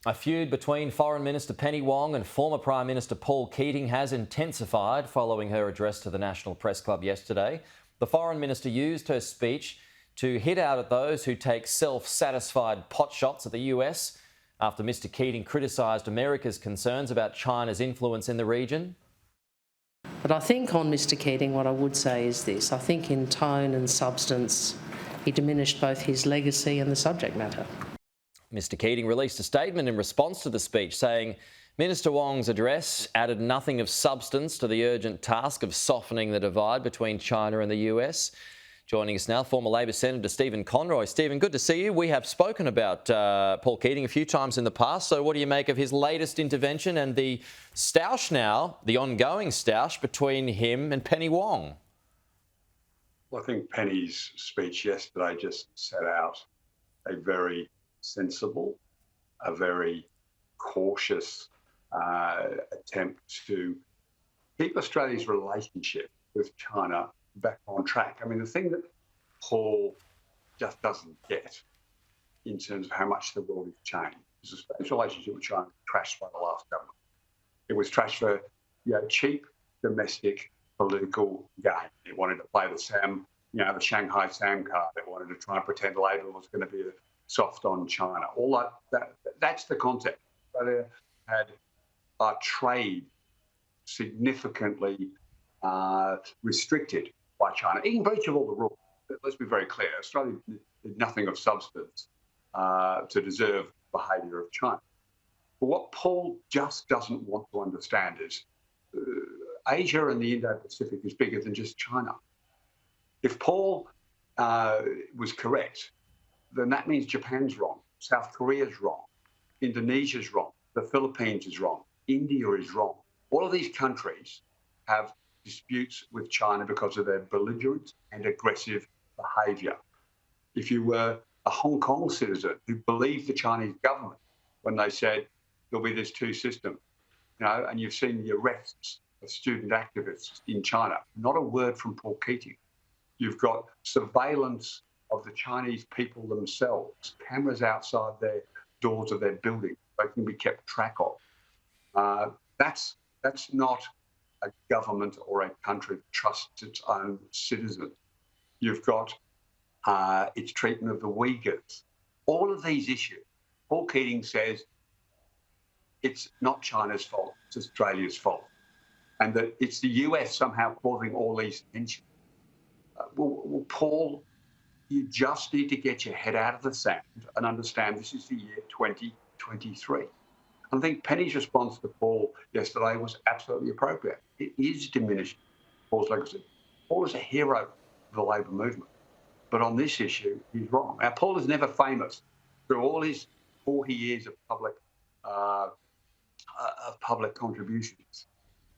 A feud between Foreign Minister Penny Wong and former Prime Minister Paul Keating has intensified following her address to the National Press Club yesterday. The Foreign Minister used her speech to hit out at those who take self-satisfied potshots at the US after Mr Keating criticised America's concerns about China's influence in the region. But I think on Mr Keating, what I would say is this. I think in tone and substance, he diminished both his legacy and the subject matter. Mr Keating released a statement in response to the speech saying Minister Wong's address added nothing of substance to the urgent task of softening the divide between China and the US. Joining us now, former Labor Senator Stephen Conroy. Stephen, good to see you. We have spoken about Paul Keating a few times in the past, so what do you make of his latest intervention and the stoush now, the ongoing stoush between him and Penny Wong? Well, I think Penny's speech yesterday just set out a very sensible, a very cautious attempt to keep Australia's relationship with China back on track. I mean, the thing that Paul just doesn't get in terms of how much the world has changed is Australia's relationship with China was trashed by the last government. It was trashed for cheap domestic political gain. It wanted to play the Shanghai Sam card. It wanted to try and pretend Labor was going to be soft on China. All that's the context. Australia had our trade significantly restricted by China, in breach of all the rules. Let's be very clear. Australia did nothing of substance to deserve behaviour of China. But what Paul just doesn't want to understand is Asia and the Indo-Pacific is bigger than just China. If Paul was correct, then that means Japan's wrong, South Korea's wrong, Indonesia's wrong, the Philippines is wrong, India is wrong. All of these countries have disputes with China because of their belligerent and aggressive behaviour. If you were a Hong Kong citizen who believed the Chinese government when they said there'll be this two-system, and you've seen the arrests of student activists in China, not a word from Paul Keating. You've got surveillance of the Chinese people themselves, cameras outside their doors of their buildings they can be kept track of. That's not a government or a country that trusts its own citizens. You've got its treatment of the Uyghurs. All of these issues, Paul Keating says it's not China's fault, it's Australia's fault, and that it's the US somehow causing all these tensions. Well, Paul, you just need to get your head out of the sand and understand this is the year 2023. I think Penny's response to Paul yesterday was absolutely appropriate. It is diminishing Paul's legacy. Paul is a hero of the Labor movement. But on this issue, he's wrong. Now, Paul is never famous through all his 40 years of public contributions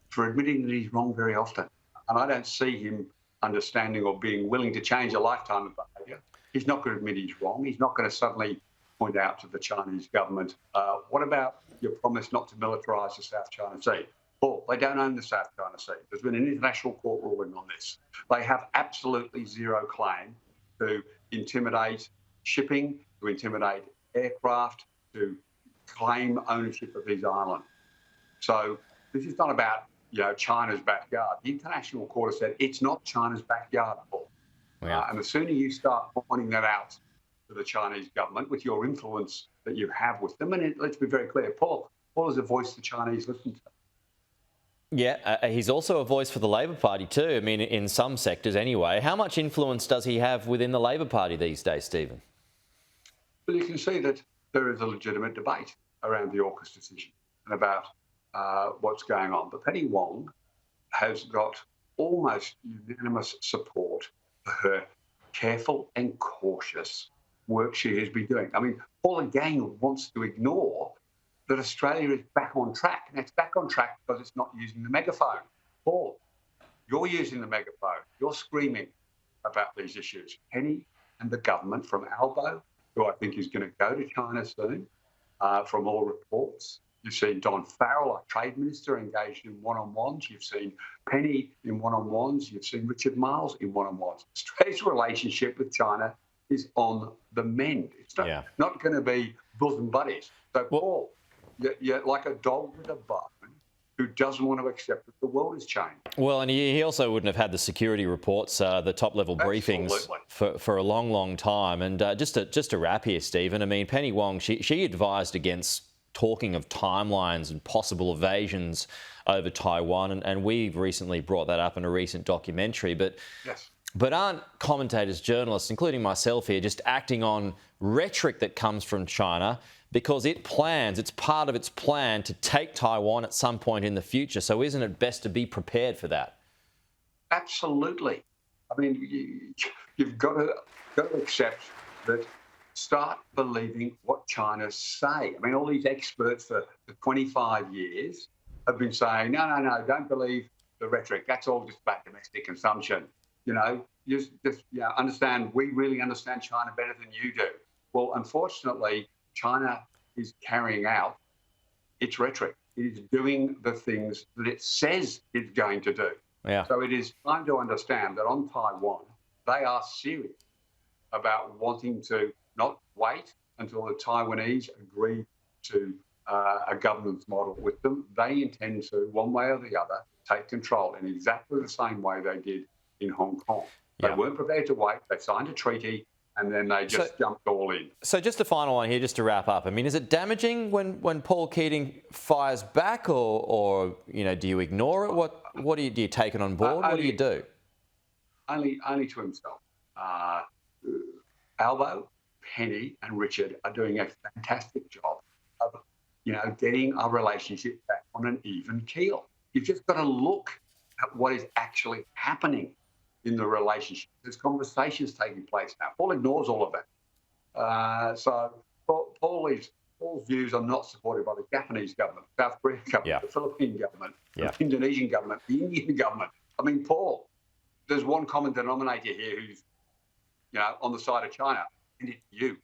for admitting that he's wrong very often. And I don't see him understanding or being willing to change a lifetime of behaviour. He's not going to admit he's wrong. He's not going to suddenly point out to the Chinese government, what about your promise not to militarise the South China Sea? Paul, they don't own the South China Sea. There's been an international court ruling on this. They have absolutely zero claim to intimidate shipping, to intimidate aircraft, to claim ownership of these islands. So this is not about China's backyard. The international court has said it's not China's backyard, Paul. Yeah. And the sooner you start pointing that out to the Chinese government with your influence that you have with them, and let's be very clear, Paul is a voice the Chinese listen to. Yeah, he's also a voice for the Labor Party too, I mean, in some sectors anyway. How much influence does he have within the Labor Party these days, Stephen? Well, you can see that there is a legitimate debate around the AUKUS decision and about what's going on. But Penny Wong has got almost unanimous support for her careful and cautious work she has been doing. I mean, Paul again wants to ignore that Australia is back on track. And it's back on track because it's not using the megaphone. Paul, you're using the megaphone. You're screaming about these issues. Penny and the government from Albo, who I think is going to go to China soon, from all reports. You've seen Don Farrell, our trade minister, engaged in one-on-ones. You've seen Penny in one-on-ones. You've seen Richard Marles in one-on-ones. Australia's relationship with China is on the mend. It's Yeah. not going to be bosom buddies. So, Paul, you're like a dog with a bone who doesn't want to accept that the world has changed. Well, and he also wouldn't have had the security reports, the top-level briefings for a long, long time. And just to wrap here, Stephen, I mean, Penny Wong, she advised against talking of timelines and possible evasions over Taiwan, and we've recently brought that up in a recent documentary. But aren't commentators, journalists, including myself here, just acting on rhetoric that comes from China because it's part of its plan to take Taiwan at some point in the future? So isn't it best to be prepared for that? Absolutely. I mean, you've got to accept that. Start believing what China say. I mean, all these experts for 25 years have been saying, no, don't believe the rhetoric. That's all just about domestic consumption. You know, just understand, we really understand China better than you do. Well, unfortunately, China is carrying out its rhetoric. It is doing the things that it says it's going to do. Yeah. So it is time to understand that on Taiwan, they are serious about wanting to not wait until the Taiwanese agree to a governance model with them. They intend to, one way or the other, take control in exactly the same way they did in Hong Kong. They weren't prepared to wait. They signed a treaty and then they just jumped all in. So just a final one here, just to wrap up. I mean, is it damaging when Paul Keating fires back, or do you ignore it? What do you take it on board? What do you do? Only to himself. Albo, Penny and Richard are doing a fantastic job of, getting our relationship back on an even keel. You've just got to look at what is actually happening in the relationship. There's conversations taking place now. Paul ignores all of that. So Paul's views are not supported by the Japanese government, South Korean government, the Philippine government, the Indonesian government, the Indian government. I mean, Paul, there's one common denominator here who's, on the side of China, and it's you.